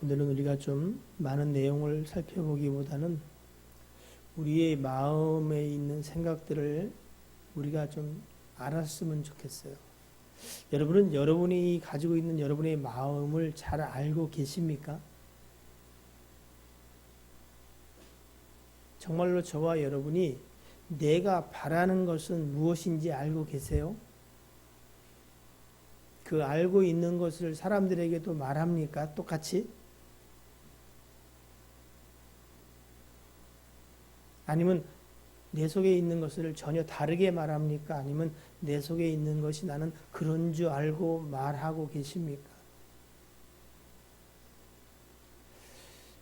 오늘은 우리가 좀 많은 내용을 살펴보기보다는 우리의 마음에 있는 생각들을 우리가 좀 알았으면 좋겠어요. 여러분은 여러분이 가지고 있는 여러분의 마음을 잘 알고 계십니까? 정말로 저와 여러분이 내가 바라는 것은 무엇인지 알고 계세요? 그 알고 있는 것을 사람들에게도 말합니까? 똑같이? 아니면 내 속에 있는 것을 전혀 다르게 말합니까? 아니면 내 속에 있는 것이 나는 그런 줄 알고 말하고 계십니까?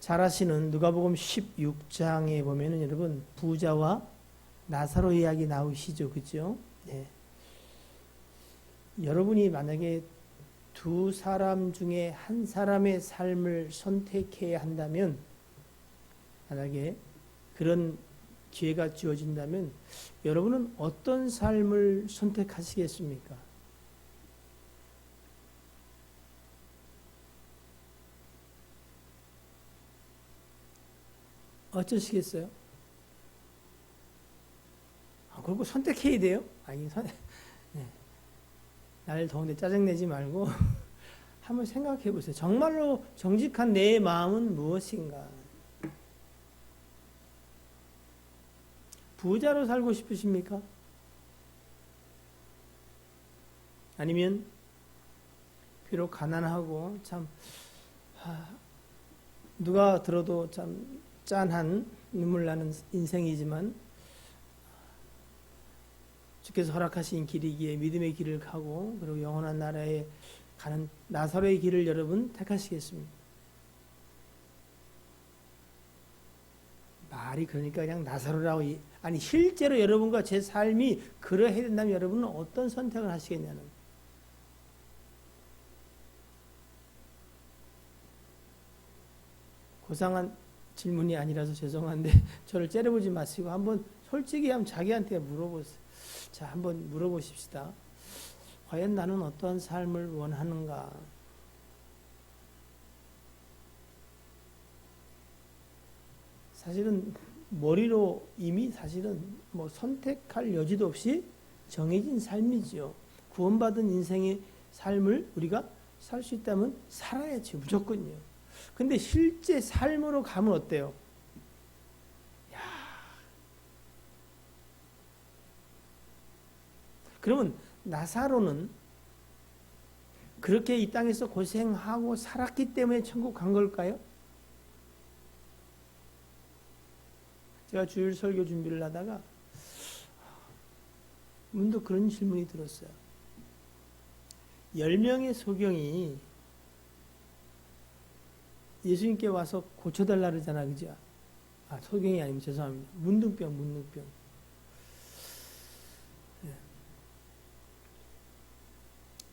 잘 아시는 누가복음 16장에 보면은 여러분 부자와 나사로 이야기 나오시죠. 그죠? 네. 여러분이 만약에 두 사람 중에 한 사람의 삶을 선택해야 한다면, 만약에 그런 기회가 주어진다면 여러분은 어떤 삶을 선택하시겠습니까? 어쩌시겠어요? 그리고 선택해야 돼요? 아니, 네. 날 더운데 짜증내지 말고 한번 생각해 보세요. 정말로 정직한 내 마음은 무엇인가? 부자로 살고 싶으십니까? 아니면 비록 가난하고 참 누가 들어도 참 짠한 눈물 나는 인생이지만 주께서 허락하신 길이기에 믿음의 길을 가고 그리고 영원한 나라에 가는 나사로의 길을 여러분 택하시겠습니까? 말이 그러니까 그냥 나사로라고, 아니 실제로 여러분과 제 삶이 그러해야 된다면 여러분은 어떤 선택을 하시겠냐는, 고상한 질문이 아니라서 죄송한데 저를 째려보지 마시고 한번 솔직히 한번 자기한테 물어보세요. 자, 한번 물어보십시다. 과연 나는 어떠한 삶을 원하는가? 사실은 머리로 이미 사실은 뭐 선택할 여지도 없이 정해진 삶이죠. 구원받은 인생의 삶을 우리가 살 수 있다면 살아야죠. 무조건요. 근데 실제 삶으로 가면 어때요? 야, 그러면 나사로는 그렇게 이 땅에서 고생하고 살았기 때문에 천국 간 걸까요? 제가 주일 설교 준비를 하다가 문득 그런 질문이 들었어요. 10명의 소경이 예수님께 와서 고쳐달라 그러잖아, 그죠? 소경이 아니면 죄송합니다. 문둥병. 네.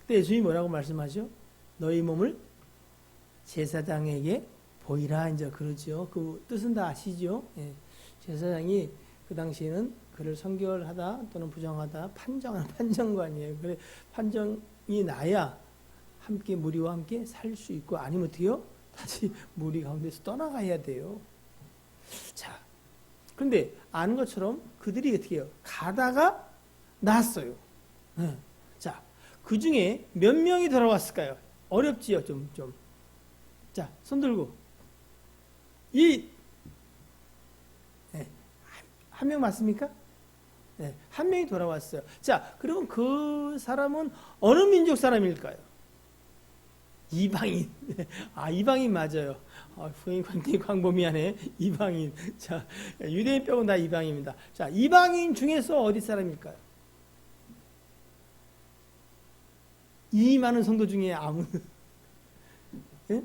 그때 예수님이 뭐라고 말씀하죠? 너희 몸을 제사장에게 보이라, 이제 그러죠. 그 뜻은 다 아시죠? 예. 제사장이 그 당시에는 그를 선결하다 또는 부정하다 판정하는 판정관이에요. 그래 판정이 나야 함께 무리와 함께 살 수 있고, 아니면 어떻게요? 다시 무리 가운데서 떠나가야 돼요. 자, 그런데 아는 것처럼 그들이 어떻게 해요? 가다가 나왔어요. 네. 자, 그 중에 몇 명이 돌아왔을까요? 어렵지요, 좀. 자, 손 들고. 한 명 맞습니까? 네, 한 명이 돌아왔어요. 자, 그러면 그 사람은 어느 민족 사람일까요? 이방인. 이방인 맞아요. 광범위하네. 이방인. 자, 유대인 빼고 다 이방인입니다. 자, 이방인 중에서 어디 사람일까요? 이 많은 성도 중에 네?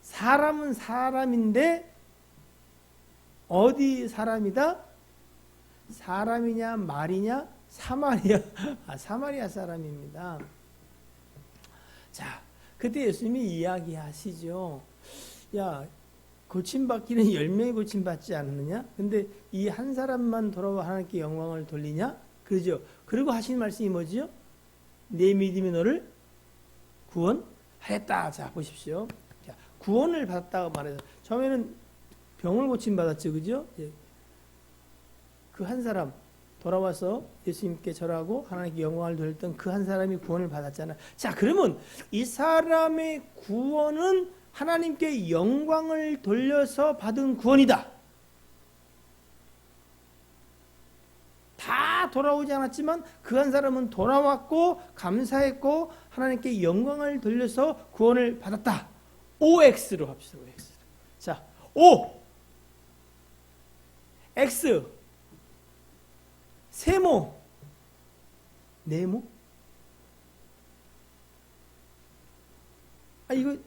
사람은 사람인데 어디 사람이다? 사람이냐 말이냐? 사마리아 사람입니다. 자, 그때 예수님이 이야기하시죠. 야, 고침받기는 10명이 고침받지 않느냐? 근데 이 한 사람만 돌아와 하나님께 영광을 돌리냐? 그러죠. 그리고 하신 말씀이 뭐지요? 내 믿음이 너를 구원하였다. 자, 보십시오. 자, 구원을 받았다고 말해서 처음에는 병을 고침 받았죠, 그죠? 그 한 사람 돌아와서 예수님께 절하고 하나님께 영광을 돌렸던 그 한 사람이 구원을 받았잖아. 자, 그러면 이 사람의 구원은 하나님께 영광을 돌려서 받은 구원이다. 다 돌아오지 않았지만 그 한 사람은 돌아왔고 감사했고 하나님께 영광을 돌려서 구원을 받았다. OX로 합시다. OX. 자, O X 세모 네모. 이거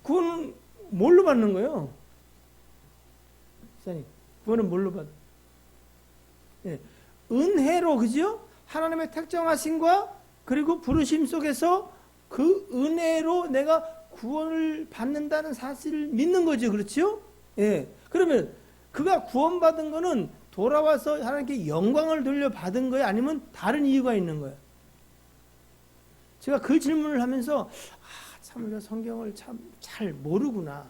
구원은 뭘로 받는 거예요? 사장님, 구원은 뭘로 받? 예, 은혜로, 그죠? 하나님의 택정하심과 그리고 부르심 속에서 그 은혜로 내가 구원을 받는다는 사실을 믿는 거죠, 그렇죠? 예. 그러면 그가 구원받은 거는 돌아와서 하나님께 영광을 돌려 받은 거예요? 아니면 다른 이유가 있는 거예요? 제가 그 질문을 하면서 참 우리가 성경을 참 잘 모르구나.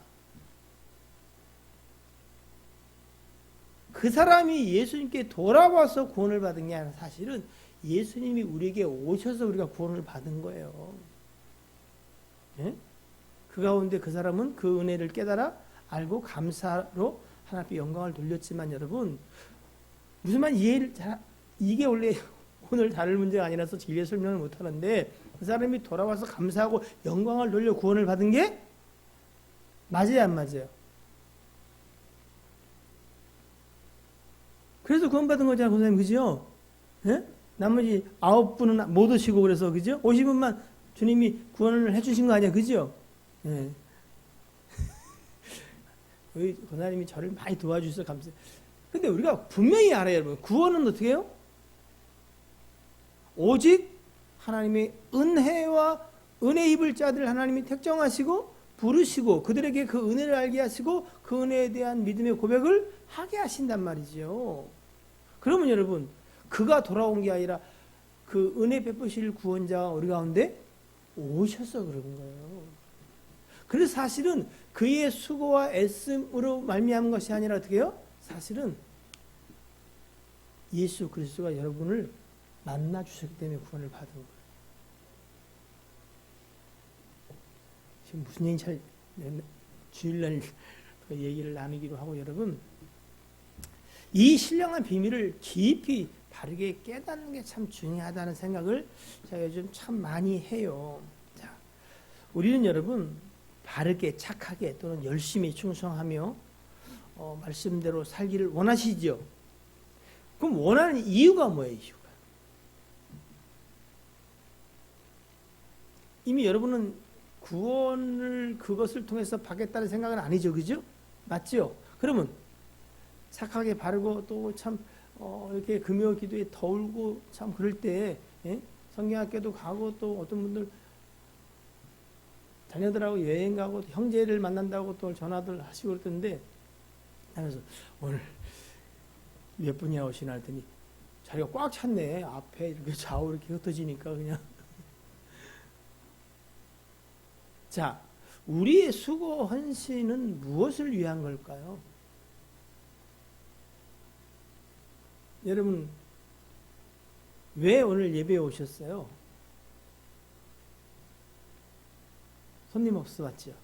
그 사람이 예수님께 돌아와서 구원을 받은 게 아니라 사실은 예수님이 우리에게 오셔서 우리가 구원을 받은 거예요. 예? 그 가운데 그 사람은 그 은혜를 깨달아 알고 감사로 하나님께 영광을 돌렸지만 여러분 무슨 말 이해를 잘 이게 원래 오늘 다룰 문제가 아니라서 길게 설명을 못하는데 그 사람이 돌아와서 감사하고 영광을 돌려 구원을 받은 게 맞아요, 안 맞아요? 그래서 구원받은 거잖아요, 권사님, 그죠? 예? 나머지 9분은 못 오시고 그래서, 그죠? 50분만 주님이 구원을 해주신 거 아니야, 그죠? 예. 우리 권사님이 저를 많이 도와주셔서 감사해요. 근데 우리가 분명히 알아요, 여러분. 구원은 어떻게 해요? 오직 하나님의 은혜와 은혜 입을 자들 하나님이 택정하시고 부르시고 그들에게 그 은혜를 알게 하시고 그 은혜에 대한 믿음의 고백을 하게 하신단 말이죠. 그러면 여러분 그가 돌아온 게 아니라 그 은혜 베푸실 구원자가 우리 가운데 오셔서 그런 거예요. 그래서 사실은 그의 수고와 애씀으로 말미암은 것이 아니라 어떻게 해요? 사실은 예수 그리스도가 여러분을 만나 주셨기 때문에 구원을 받은 거예요. 지금 무슨 얘기인지 잘 주일날 얘기를 나누기로 하고 여러분 이 신령한 비밀을 깊이 바르게 깨닫는 게 참 중요하다는 생각을 제가 요즘 참 많이 해요. 자, 우리는 여러분 바르게 착하게 또는 열심히 충성하며 말씀대로 살기를 원하시죠? 그럼 원하는 이유가 뭐예요? 이유가? 이미 여러분은 구원을 그것을 통해서 받겠다는 생각은 아니죠, 그죠? 맞죠? 그러면 착하게 바르고 또 참 이렇게 금요 기도에 더울고 참 그럴 때 성경학교도 가고 또 어떤 분들 자녀들하고 여행 가고 형제를 만난다고 또 전화들 하시고 그러던데 하면서 오늘 몇 분이나 오시나 했더니 자리가 꽉 찼네. 앞에 이렇게 좌우 이렇게 흩어지니까 그냥. 자, 우리의 수고 헌신은 무엇을 위한 걸까요? 여러분 왜 오늘 예배에 오셨어요? 손님 없어 왔죠?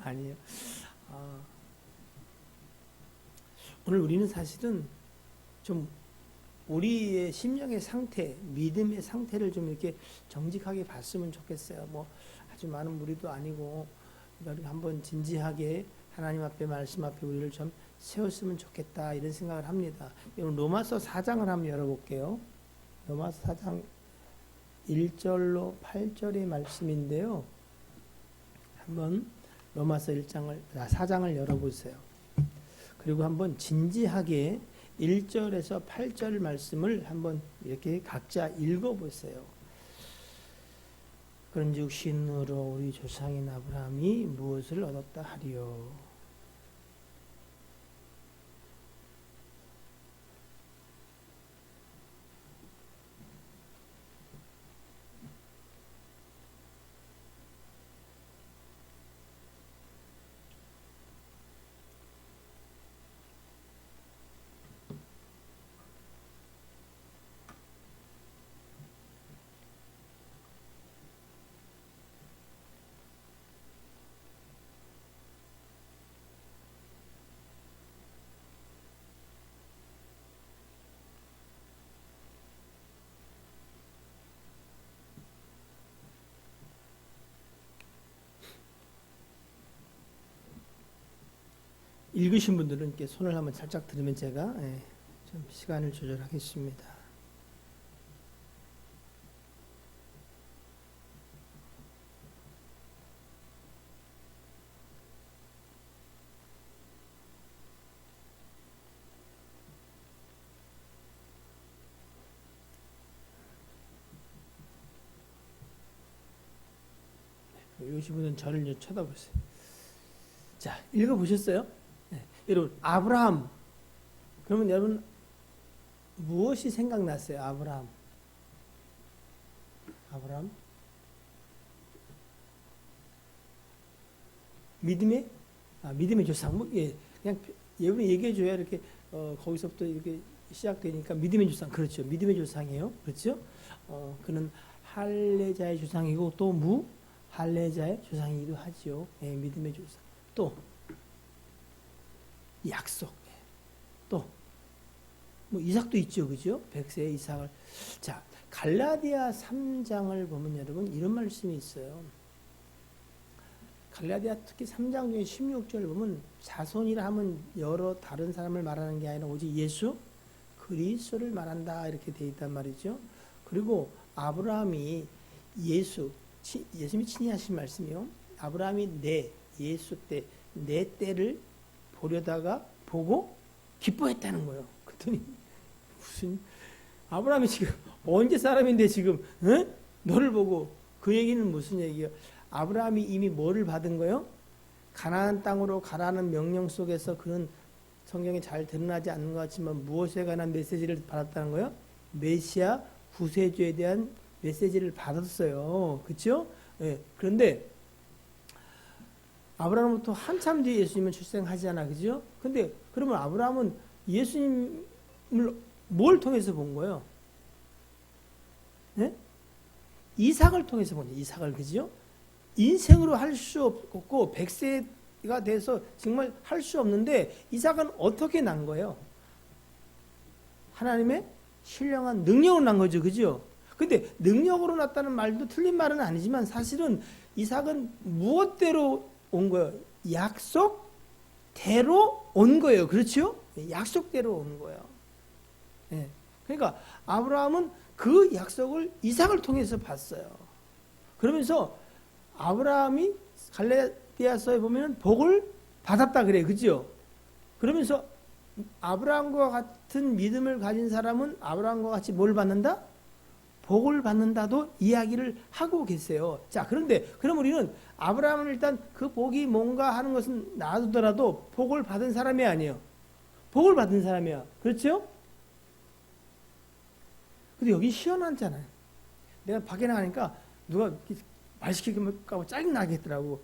아니에요. 오늘 우리는 사실은 좀 우리의 심령의 상태, 믿음의 상태를 좀 이렇게 정직하게 봤으면 좋겠어요. 뭐 아주 많은 무리도 아니고 우리가 한번 진지하게 하나님 앞에 말씀 앞에 우리를 좀 세웠으면 좋겠다 이런 생각을 합니다. 여러분 로마서 4장을 한번 열어볼게요. 로마서 4장 1절로 8절의 말씀인데요. 한번 로마서 4장을 열어보세요. 그리고 한번 진지하게 1절에서 8절 말씀을 한번 이렇게 각자 읽어보세요. 그런즉 신으로 우리 조상인 아브라함이 무엇을 얻었다 하리요. 읽으신 분들은 이렇게 손을 한번 살짝 들으면 제가 좀 시간을 조절하겠습니다. 읽으신 분은 저를 쳐다보세요. 자, 읽어보셨어요? 네. 여러분, 아브라함. 그러면 여러분, 무엇이 생각났어요? 아브라함. 믿음의 조상. 뭐, 예, 그냥 여러분이 얘기해줘야 이렇게, 거기서부터 이렇게 시작되니까 믿음의 조상. 그렇죠. 믿음의 조상이에요. 그렇죠? 그는 할례자의 조상이고 또 할례자의 조상이기도 하죠. 예, 믿음의 조상. 또 약속. 또 뭐 이삭도 있죠, 그죠? 백세의 이삭을. 자, 갈라디아 3장을 보면 여러분 이런 말씀이 있어요. 갈라디아 특히 3장 중에 16절 보면 자손이라 하면 여러 다른 사람을 말하는 게 아니라 오직 예수 그리스도를 말한다 이렇게 돼 있단 말이죠. 그리고 아브라함이 예수님이 친히 하신 말씀이요. 아브라함이 예수 때, 내 때를 보려다가 보고 기뻐했다는 거예요. 그랬더니 무슨 아브라함이 지금 언제 사람인데 지금 너를 보고 그 얘기는 무슨 얘기예요? 아브라함이 이미 뭐를 받은 거예요? 가나안 땅으로 가라는 명령 속에서 그는 성경에 잘 드러나지 않는 것 같지만 무엇에 관한 메시지를 받았다는 거예요? 메시아 구세주에 대한 메시지를 받았어요. 그렇죠? 예. 그런데 아브라함부터 한참 뒤에 예수님은 출생하잖아. 그죠? 근데 그러면 아브라함은 예수님을 뭘 통해서 본 거예요? 예? 이삭을 통해서 본 거예요. 이삭을. 그죠? 인생으로 할 수 없고 100세가 돼서 정말 할 수 없는데 이삭은 어떻게 난 거예요? 하나님의 신령한 능력으로 난 거죠. 그죠? 근데 능력으로 났다는 말도 틀린 말은 아니지만 사실은 이삭은 무엇대로 온 거예요? 약속대로 온 거예요. 그렇죠? 약속대로 온 거예요. 네. 그러니까 아브라함은 그 약속을 이삭을 통해서 봤어요. 그러면서 아브라함이 갈라디아서에 보면 복을 받았다 그래요. 그죠? 그러면서 아브라함과 같은 믿음을 가진 사람은 아브라함과 같이 뭘 받는다? 복을 받는다도 이야기를 하고 계세요. 자, 그런데 그럼 우리는 아브라함은 일단 그 복이 뭔가 하는 것은 놔두더라도 복을 받은 사람이 아니에요. 복을 받은 사람이야. 그렇죠? 근데 여기 시원하잖아요. 내가 밖에 나가니까 누가 말 시키기만 짜증 나겠더라고.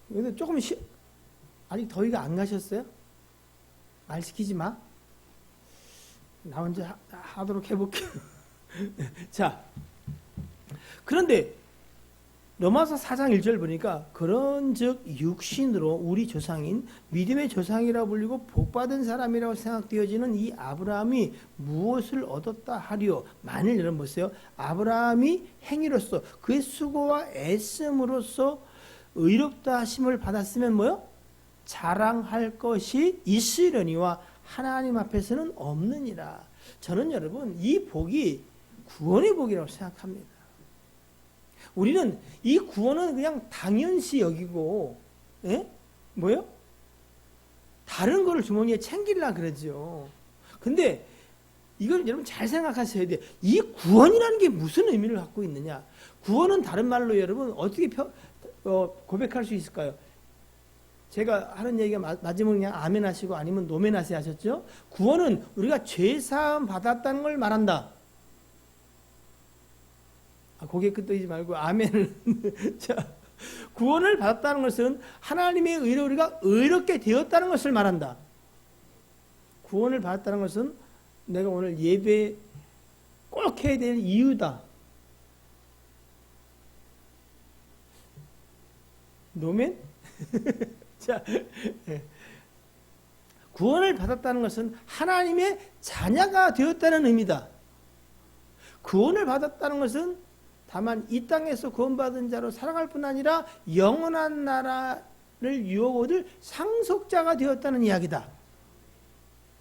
근데 조금 아직 더위가 안 가셨어요? 말 시키지 마. 나 혼자 하도록 해볼게요. 자, 그런데 로마서 4장 1절 보니까 그런즉 육신으로 우리 조상인 믿음의 조상이라 불리고 복받은 사람이라고 생각되어지는 이 아브라함이 무엇을 얻었다 하리요? 만일 여러분 보세요. 아브라함이 행위로서 그의 수고와 애씀으로써 의롭다 하심을 받았으면 뭐요? 자랑할 것이 있으려니와 하나님 앞에서는 없느니라. 저는 여러분 이 복이 구원의 복이라고 생각합니다. 우리는 이 구원은 그냥 당연시 여기고, 뭐요? 다른 거를 주머니에 챙기려고 그러죠. 근데 이걸 여러분 잘 생각하셔야 돼요. 이 구원이라는 게 무슨 의미를 갖고 있느냐? 구원은 다른 말로 여러분 어떻게 고백할 수 있을까요? 제가 하는 얘기가 맞으면 그냥 아멘 하시고 아니면 노멘 하세요 하셨죠? 구원은 우리가 죄사함 받았다는 걸 말한다. 고개 끄덕이지 말고 아멘을. 자, 구원을 받았다는 것은 하나님의 의로 우리가 의롭게 되었다는 것을 말한다. 구원을 받았다는 것은 내가 오늘 예배 꼭 해야 될 이유다. 노멘? 자, 구원을 받았다는 것은 하나님의 자녀가 되었다는 의미다. 구원을 받았다는 것은 다만 이 땅에서 구원받은 자로 살아갈 뿐 아니라 영원한 나라에 유혹 얻을 상속자가 되었다는 이야기다.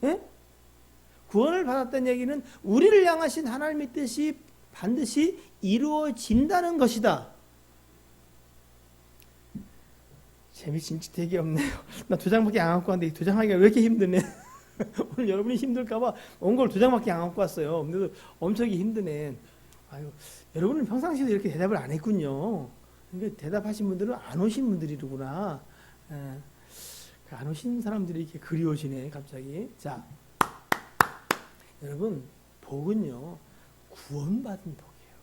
예? 구원을 받았다는 얘기는 우리를 향하신 하나님의 뜻이 반드시 이루어진다는 것이다. 재미 진짜 되게 없네요. 나 2장밖에 안 갖고 왔는데 2장 하기가 왜 이렇게 힘드네. 오늘 여러분이 힘들까봐 온 걸 2장밖에 안 갖고 왔어요. 근데도 엄청 힘드네. 아유, 여러분은 평상시에도 이렇게 대답을 안 했군요. 그러니까 대답하신 분들은 안 오신 분들이구나. 안 오신 사람들이 이렇게 그리워지네, 갑자기. 자, 여러분, 복은요, 구원받은 복이에요.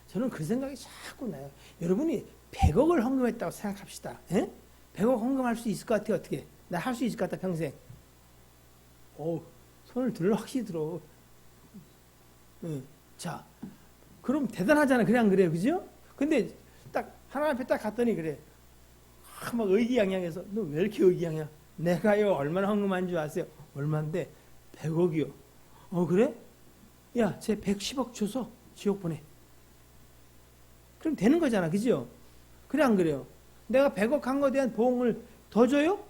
저는 그 생각이 자꾸 나요. 여러분이 100억을 헌금했다고 생각합시다. 에? 100억 헌금할 수 있을 것 같아요, 어떻게? 나 할 수 있을 것 같다, 평생. 손을 들어, 확실히 들어. 자, 그럼 대단하잖아. 그래, 안 그래요? 그죠? 근데 딱 하나님 앞에 딱 갔더니 그래. 막 의기양양해서, 너 왜 이렇게 의기양양? 내가요, 얼마나 헌금한 줄 아세요? 얼마인데? 100억이요. 그래? 야, 쟤 110억 줘서 지옥 보내. 그럼 되는 거잖아. 그죠? 그래, 안 그래요? 내가 100억 한 거에 대한 보응을 더 줘요?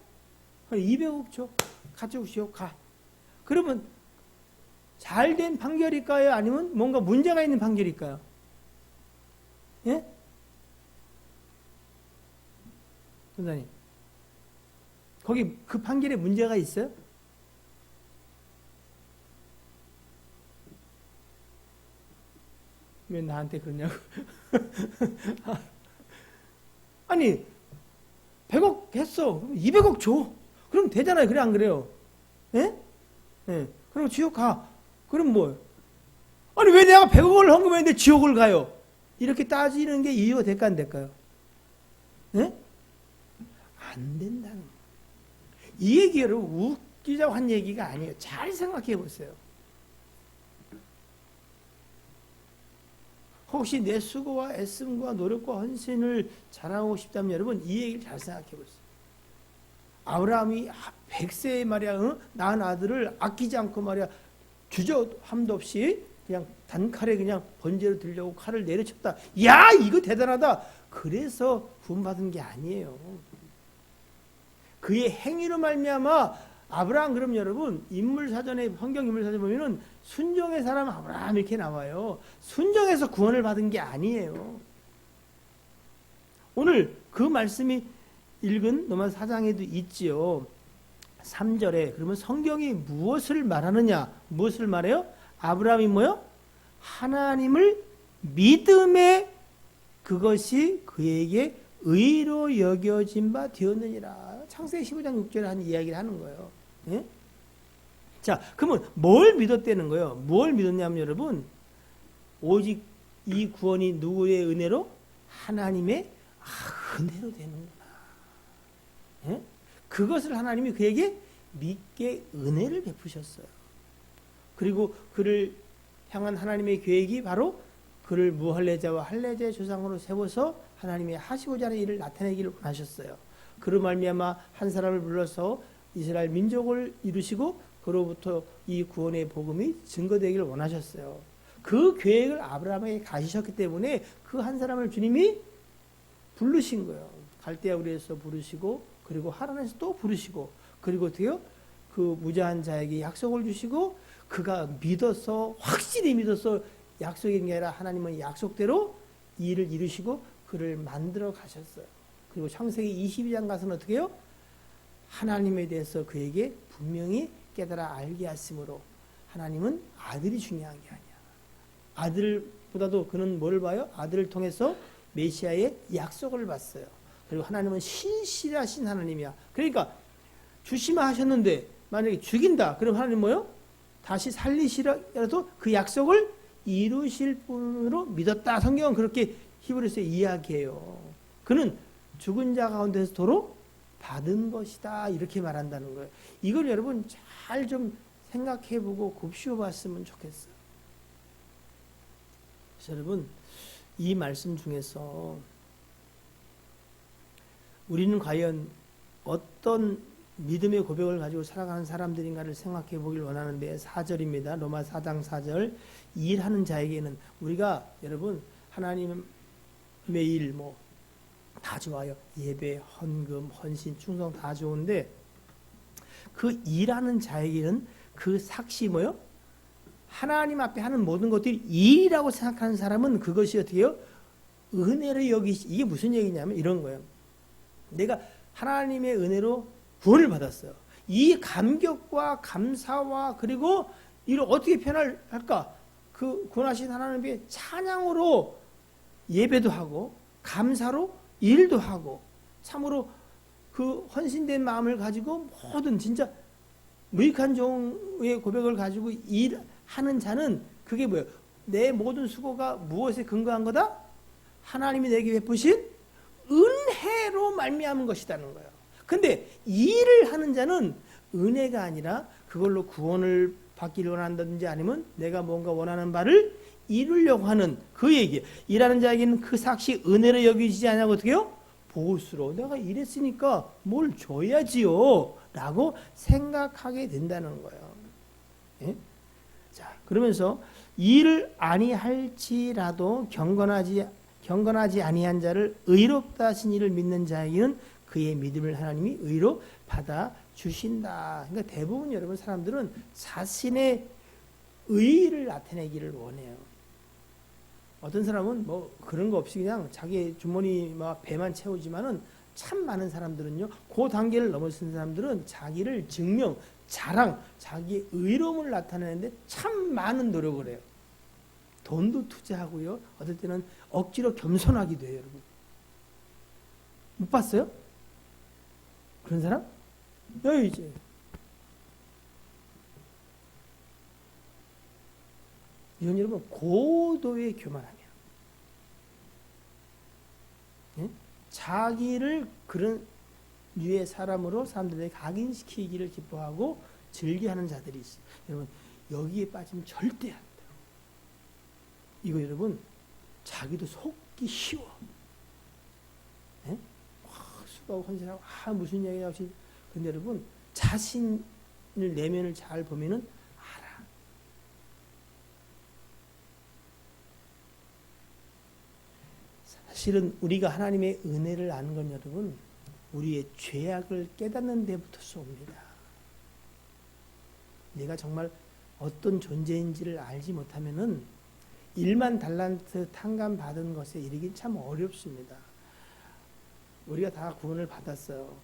200억 줘. 가지고 지옥 가. 그러면 잘된 판결일까요? 아니면 뭔가 문제가 있는 판결일까요? 예? 선생님, 거기 그 판결에 문제가 있어요? 왜 나한테 그러냐고. 아니, 100억 했어. 200억 줘. 그럼 되잖아요. 그래, 안 그래요? 예? 예. 그럼 지옥 가. 그럼 뭐? 아니, 왜 내가 100억을 헌금했는데 지옥을 가요? 이렇게 따지는 게 이유가 될까, 안 될까요? 예? 안 된다는 거예요. 이 얘기를 웃기자고 한 얘기가 아니에요. 잘 생각해 보세요. 혹시 내 수고와 애씀과 노력과 헌신을 자랑하고 싶다면 여러분 이 얘기를 잘 생각해 보세요. 아브라함이 100세에 말이야 낳은 아들을 아끼지 않고 말이야 주저함도 없이 그냥 단칼에 그냥 번제로 들려고 칼을 내려쳤다. 야, 이거 대단하다. 그래서 구원받은 게 아니에요. 그의 행위로 말미암아 아브라함, 그럼 여러분 인물사전에, 성경 인물사전 보면은 순종의 사람 아브라함 이렇게 나와요. 순종해서 구원을 받은 게 아니에요. 오늘 그 말씀이 읽은 로마 4장에도 있지요. 3절에 그러면 성경이 무엇을 말하느냐? 무엇을 말해요? 아브라함이 뭐요? 하나님을 믿음에 그것이 그에게 의로 여겨진 바 되었느니라. 창세기 15장 6절에 한 이야기를 하는 거예요. 예? 자, 그러면 뭘 믿었다는 거예요? 뭘 믿었냐면 여러분, 오직 이 구원이 누구의 은혜로? 하나님의 은혜로 되는구나. 예? 그것을 하나님이 그에게 믿게 은혜를 베푸셨어요. 그리고 그를 향한 하나님의 계획이 바로 그를 무할례자와 할례자의 조상으로 세워서 하나님이 하시고자 하는 일을 나타내기를 원하셨어요. 그로 말미암아 한 사람을 불러서 이스라엘 민족을 이루시고 그로부터 이 구원의 복음이 증거되기를 원하셨어요. 그 계획을 아브라함에게 가지셨기 때문에 그 한 사람을 주님이 부르신 거예요. 갈대아 우리에서 부르시고 그리고 하란에서 또 부르시고 그리고 어떻게요? 그 무자한 자에게 약속을 주시고 그가 믿어서 확실히 믿어서 약속인 게 아니라 하나님은 약속대로 이 일을 이루시고 그를 만들어 가셨어요. 그리고 창세기 22장 가서는 어떻게 해요? 하나님에 대해서 그에게 분명히 깨달아 알게 하심으로 하나님은 아들이 중요한 게 아니야. 아들보다도 그는 뭐를 봐요? 아들을 통해서 메시아의 약속을 봤어요. 그리고 하나님은 신실하신 하나님이야. 그러니까 주시마 하셨는데 만약에 죽인다. 그럼 하나님 뭐요? 다시 살리시라도 그 약속을 이루실 분으로 믿었다. 성경은 그렇게 히브리서에 이야기해요. 그는 죽은 자 가운데서 도로 받은 것이다. 이렇게 말한다는 거예요. 이걸 여러분 잘 좀 생각해보고 곱씹어 봤으면 좋겠어요. 그래서 여러분 이 말씀 중에서 우리는 과연 어떤 믿음의 고백을 가지고 살아가는 사람들인가를 생각해 보길 원하는데 4절입니다. 로마 4장 4절 일하는 자에게는 우리가 여러분 하나님의 일, 다 좋아요. 예배, 헌금, 헌신, 충성 다 좋은데 그 일하는 자에게는 그 삭시 뭐요? 하나님 앞에 하는 모든 것들이 일이라고 생각하는 사람은 그것이 어떻게 해요? 은혜를 여기시. 이게 무슨 얘기냐면 이런 거예요. 내가 하나님의 은혜로 구원을 받았어요. 이 감격과 감사와 그리고 이를 어떻게 표현할까? 그 구원하신 하나님의 찬양으로 예배도 하고 감사로 일도 하고 참으로 그 헌신된 마음을 가지고 모든 진짜 무익한 종의 고백을 가지고 일하는 자는 그게 뭐예요? 내 모든 수고가 무엇에 근거한 거다? 하나님이 내게 베푸신 은혜로 말미암은 것이라는 거예요. 근데 일을 하는 자는 은혜가 아니라 그걸로 구원을 받기를 원한다든지 아니면 내가 뭔가 원하는 바를 이루려고 하는 그 얘기. 일하는 자에게는 그 삭시 은혜로 여기지 않냐고 어떻게 해요? 보수로 내가 일했으니까 뭘 줘야지요 라고 생각하게 된다는 거예요. 예? 자, 그러면서 일을 아니할지라도 경건하지 아니한 자를 의롭다 하신 이를 믿는 자에게는 그의 믿음을 하나님이 의로 받아 주신다. 그러니까 대부분 여러분 사람들은 자신의 의의를 나타내기를 원해요. 어떤 사람은 뭐 그런 거 없이 그냥 자기 주머니 막 배만 채우지만은 참 많은 사람들은요, 그 단계를 넘어선 사람들은 자기를 증명, 자랑, 자기의 의로움을 나타내는데 참 많은 노력을 해요. 돈도 투자하고요, 어떨 때는 억지로 겸손하기도 해요, 여러분. 못 봤어요? 그런 사람? 여기 이제. 이건 여러분 고도의 교만함이에요. 예? 자기를 그런 유의 사람으로 사람들에게 각인시키기를 기뻐하고 즐겨하는 자들이 있어요. 여러분 여기에 빠지면 절대 안 돼요. 이거 여러분 자기도 속기 쉬워. 예? 수고하고 헌신하고 무슨 얘기냐 없이. 근데 여러분 자신을 내면을 잘 보면은 사실은 우리가 하나님의 은혜를 아는 건 여러분 우리의 죄악을 깨닫는 데부터 옵니다. 내가 정말 어떤 존재인지를 알지 못하면은 1만 달란트 탕감 받은 것에 이르기 참 어렵습니다. 우리가 다 구원을 받았어요.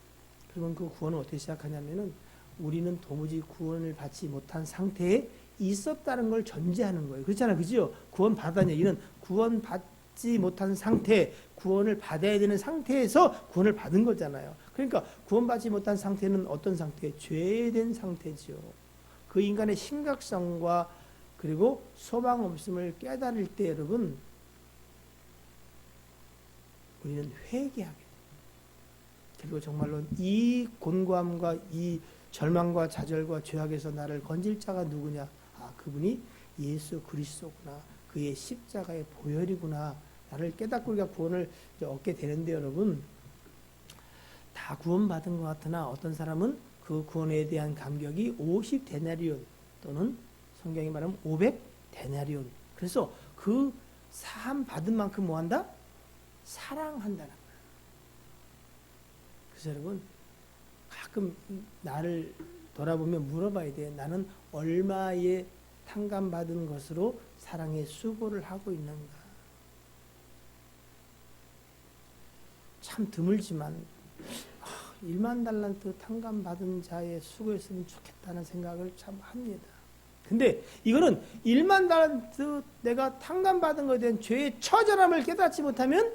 그러면 그 구원은 어떻게 시작하냐면은 우리는 도무지 구원을 받지 못한 상태에 있었다는 걸 전제하는 거예요. 그렇잖아요. 그죠? 구원 받았다는 얘기는 구원 받지 못한 상태, 구원을 받아야 되는 상태에서 구원을 받은 거잖아요. 그러니까 구원받지 못한 상태는 어떤 상태? 죄된 상태죠. 그 인간의 심각성과 그리고 소망 없음을 깨달을 때 여러분 우리는 회개하게 돼요. 그리고 정말로 이 곤고함과 이 절망과 좌절과 죄악에서 나를 건질 자가 누구냐? 그분이 예수 그리스도구나. 그의 십자가의 보혈이구나. 나를 깨닫고 우리가 구원을 얻게 되는데 여러분 다 구원받은 것 같으나 어떤 사람은 그 구원에 대한 감격이 50데나리온 또는 성경이 말하면 500데나리온. 그래서 그 사함 받은 만큼 뭐한다? 사랑한다는 거예요. 그래서 여러분 가끔 나를 돌아보면 물어봐야 돼. 나는 얼마의 탕감받은 것으로 사랑의 수고를 하고 있는가. 참 드물지만 1만 달란트 탕감받은 자의 수고였으면 좋겠다는 생각을 참 합니다. 근데 이거는 1만 달란트 내가 탕감받은 것에 대한 죄의 처절함을 깨닫지 못하면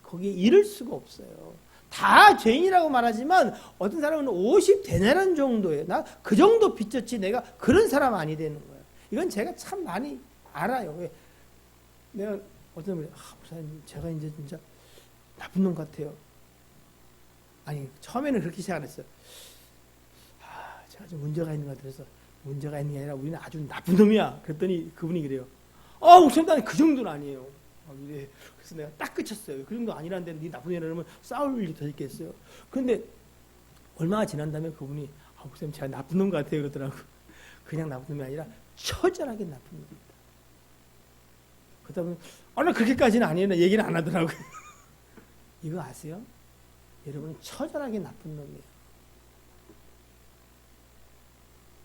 거기에 이를 수가 없어요. 다 죄인이라고 말하지만 어떤 사람은 50데나리온 정도예요. 나 그 정도 빚졌지 내가 그런 사람 아니 되는 거예요. 이건 제가 참 많이 알아요. 왜? 내가 어떤 분이 목사님 제가 이제 진짜 나쁜 놈 같아요. 아니 처음에는 그렇게 시작 안 했어요. 제가 좀 문제가 있는 것 같아서 문제가 있는 게 아니라 우리는 아주 나쁜 놈이야. 그랬더니 그분이 그래요. 목사님 나는 그 정도는 아니에요. 그래서 내가 딱 그쳤어요. 그 정도 아니라는데 네 나쁜 놈이라 그러면 싸울 일이 더 있겠어요. 그런데 얼마나 지난 다음에 그분이 목사님 제가 나쁜 놈 같아요 그러더라고. 그냥 나쁜 놈이 아니라 처절하게 나쁜 놈입니다. 그러다 보면 나 그렇게까지는 아니에요. 얘기는 안 하더라고요. 이거 아세요? 여러분은 처절하게 나쁜 놈이에요.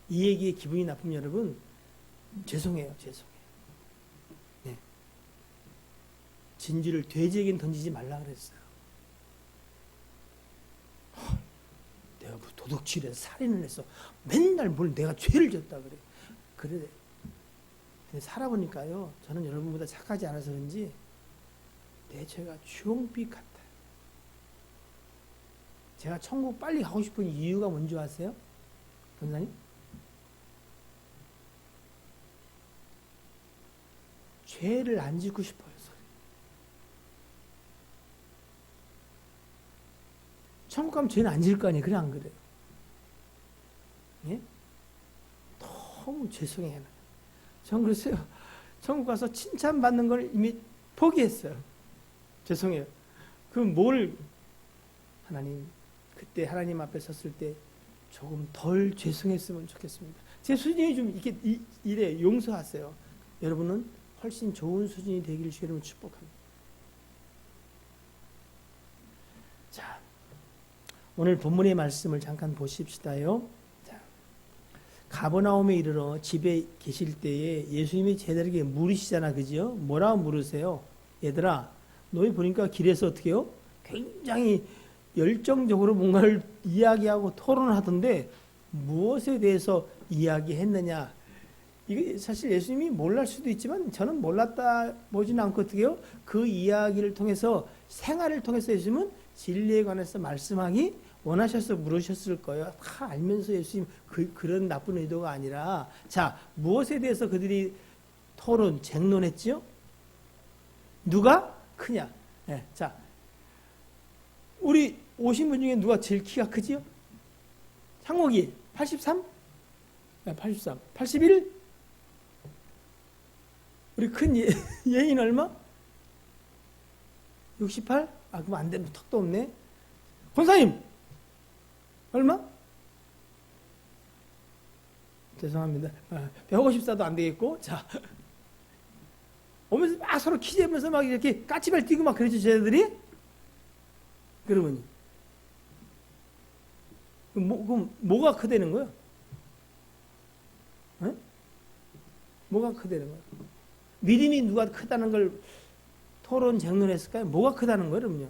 이 얘기에 기분이 나쁘면 여러분 죄송해요. 네. 진주를 돼지에겐 던지지 말라 그랬어요. 내가 뭐 도둑질해서 살인을 했어. 맨날 뭘 내가 죄를 졌다 그래. 그래. 근데 살아보니까요. 저는 여러분보다 착하지 않아서 그런지 내 죄가 주홍빛 같아요. 제가 천국 빨리 가고 싶은 이유가 뭔지 아세요? 권사님? 죄를 안 짓고 싶어요. 천국 가면 죄는 안 지을 거 아니에요. 그래 안 그래요? 예? 너무 죄송해요. 전 그랬어요. 천국 가서 칭찬받는 걸 이미 포기했어요. 죄송해요. 그럼 뭘 하나님 그때 하나님 앞에 섰을 때 조금 덜 죄송했으면 좋겠습니다. 제 수준이 좀 이렇게 이래 용서하세요. 여러분은 훨씬 좋은 수준이 되기를 주님으로 축복합니다. 자, 오늘 본문의 말씀을 잠깐 보십시다요. 자, 가버나움에 이르러 집에 계실 때에 예수님이 제자들에게 물으시잖아, 그죠? 뭐라고 물으세요? 얘들아, 너희 보니까 길에서 어떻게 해요? 굉장히 열정적으로 뭔가를 이야기하고 토론을 하던데 무엇에 대해서 이야기했느냐? 이게 사실 예수님이 몰랄 수도 있지만 저는 몰랐다 보지는 않고 어떻게 해요? 그 이야기를 통해서 생활을 통해서 예수님은 진리에 관해서 말씀하기 원하셔서 물으셨을 거예요. 다 알면서 예수님 그런 나쁜 의도가 아니라 자 무엇에 대해서 그들이 토론, 쟁론했지요? 누가 크냐? 네, 자 우리 오신 분 중에 누가 제일 키가 크지요? 상목이 83? 네, 83. 81? 우리 큰 예인 얼마? 68? 아, 그럼 안 되면 턱도 없네. 권사님! 얼마? 죄송합니다. 154도 안 되겠고. 자. 오면서 막 서로 키 재면서 막 이렇게 까치발 뛰고 막 그러죠, 쟤들이? 그러면. 그럼 뭐가 크다는 거야? 네? 뭐가 크다는 거야? 믿음이 누가 크다는 걸 토론 쟁론했을까요? 뭐가 크다는 거예요, 그럼요?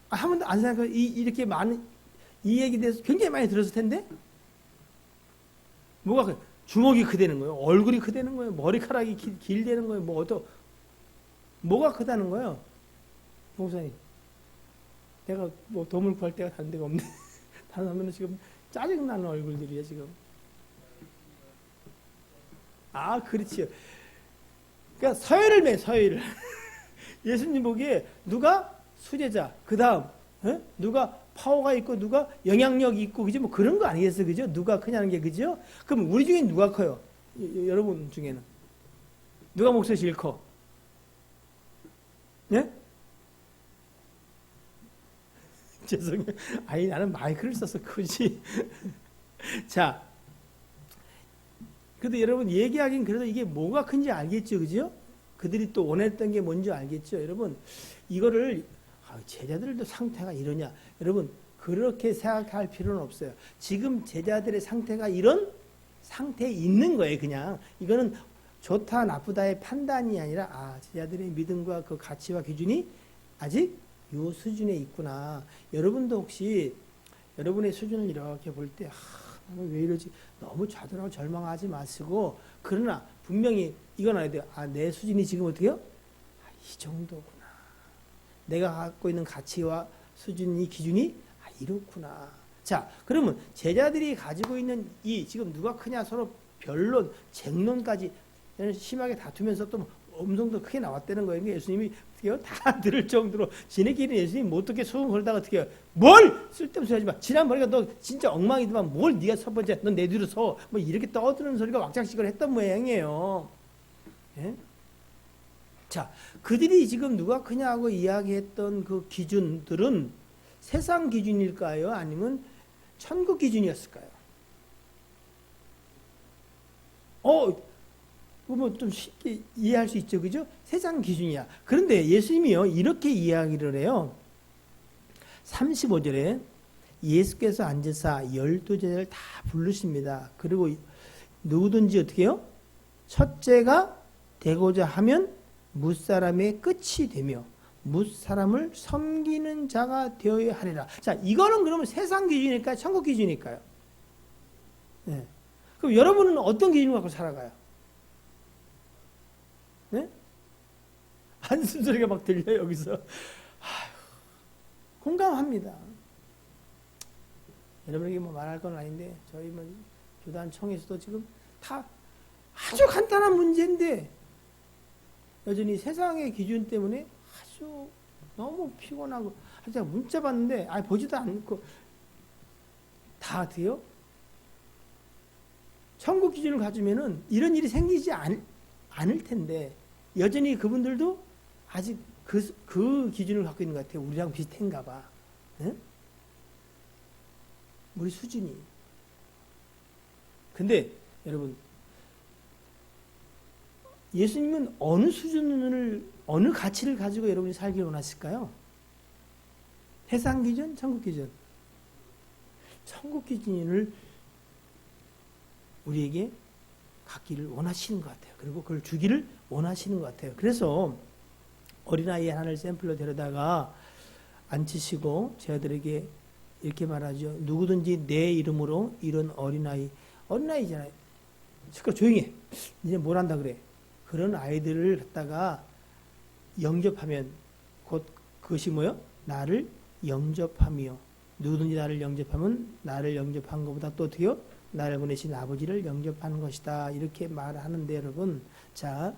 한 번도 안 생각해요. 이렇게 많은, 이 얘기에 대해서 굉장히 많이 들었을 텐데? 뭐가 크, 주먹이 크다는 거예요? 얼굴이 크다는 거예요? 머리카락이 길다는 거예요? 뭐가 크다는 거예요? 목사님. 내가 뭐 도움을 구할 데가 다른 데가 없네. 다른 사람들은 지금 짜증나는 얼굴들이에요, 지금. 아, 그렇지요. 그러니까 서열을. 예수님 보기에 누가 수제자, 그 다음, 누가 파워가 있고, 누가 영향력이 있고, 그죠? 뭐 그런 거 아니겠어요? 그죠? 누가 크냐는 게, 그죠? 그럼 우리 중에 누가 커요? 여러분 중에는. 누가 목소리 제일 커? 예? 죄송해요. 아니, 나는 마이크를 써서 크지. 자. 그래도 여러분 얘기하긴 그래도 이게 뭐가 큰지 알겠죠, 그죠? 그들이 또 원했던 게 뭔지 알겠죠, 여러분? 이거를 제자들도 상태가 이러냐, 여러분 그렇게 생각할 필요는 없어요. 지금 제자들의 상태가 이런 상태에 있는 거예요, 그냥. 이거는 좋다 나쁘다의 판단이 아니라 제자들의 믿음과 그 가치와 기준이 아직 요 수준에 있구나. 여러분도 혹시 여러분의 수준을 이렇게 볼 때 왜 이러지? 너무 좌절하고 절망하지 마시고, 그러나 분명히 이건 알아야 돼요. 내 수준이 지금 어떻게 해요? 이 정도구나. 내가 갖고 있는 가치와 수준이 기준이 이렇구나. 자, 그러면 제자들이 가지고 있는 이 지금 누가 크냐 서로 변론, 쟁론까지 심하게 다투면서 또 음성도 크게 나왔다는 거예요. 예수님이 어떻게 해요? 다 들을 정도로 지네끼리 예수님 뭐 어떻게 소금 걸다가 어떻게 해요? 뭘 쓸데없는 소리 하지 마. 지난번에 너 진짜 엉망이더만 뭘 네가 첫 번째 넌 내 뒤로 서. 뭐 이렇게 떠드는 소리가 왁장식을 했던 모양이에요. 예? 자, 그들이 지금 누가 크냐고 이야기했던 그 기준들은 세상 기준일까요? 아니면 천국 기준이었을까요? 그러면 좀 쉽게 이해할 수 있죠. 그죠? 세상 기준이야. 그런데 예수님이요, 이렇게 이야기를 해요. 35절에 예수께서 앉으사 12제자를 다 부르십니다. 그리고 누구든지 어떻게 해요? 첫째가 되고자 하면 무사람의 끝이 되며 무사람을 섬기는 자가 되어야 하리라. 자, 이거는 그러면 세상 기준일까요? 천국 기준일까요? 네. 그럼 여러분은 어떤 기준을 갖고 살아가요? 네? 한숨 소리가 막 들려요, 여기서. 아휴, 공감합니다. 여러분에게 뭐 말할 건 아닌데, 저희 뭐 교단청에서도 지금 다 아주 간단한 문제인데, 여전히 세상의 기준 때문에 아주 너무 피곤하고, 제가 문자 봤는데, 보지도 않고, 다 돼요? 천국 기준을 가지면은 이런 일이 생기지 않을 텐데, 여전히 그분들도 아직 그 기준을 갖고 있는 것 같아요. 우리랑 비슷한가 봐. 네? 우리 수준이. 근데 여러분, 예수님은 어느 수준을, 어느 가치를 가지고 여러분이 살기를 원하실까요? 세상 기준, 천국 기준. 천국 기준을 우리에게 갖기를 원하시는 것 같아요. 그리고 그걸 주기를 원하시는 것 같아요. 그래서 어린아이 하나를 샘플로 데려다가 앉히시고 제자들에게 이렇게 말하죠. 누구든지 내 이름으로 이런 어린아이잖아요. 시끄러 조용히 해. 이제 뭘 한다 그래. 그런 아이들을 갖다가 영접하면 곧 그것이 뭐요? 나를 영접하며, 누구든지 나를 영접하면 나를 영접한 것보다 또 어떻게 해요? 나를 보내신 아버지를 영접하는 것이다. 이렇게 말하는데 여러분, 자,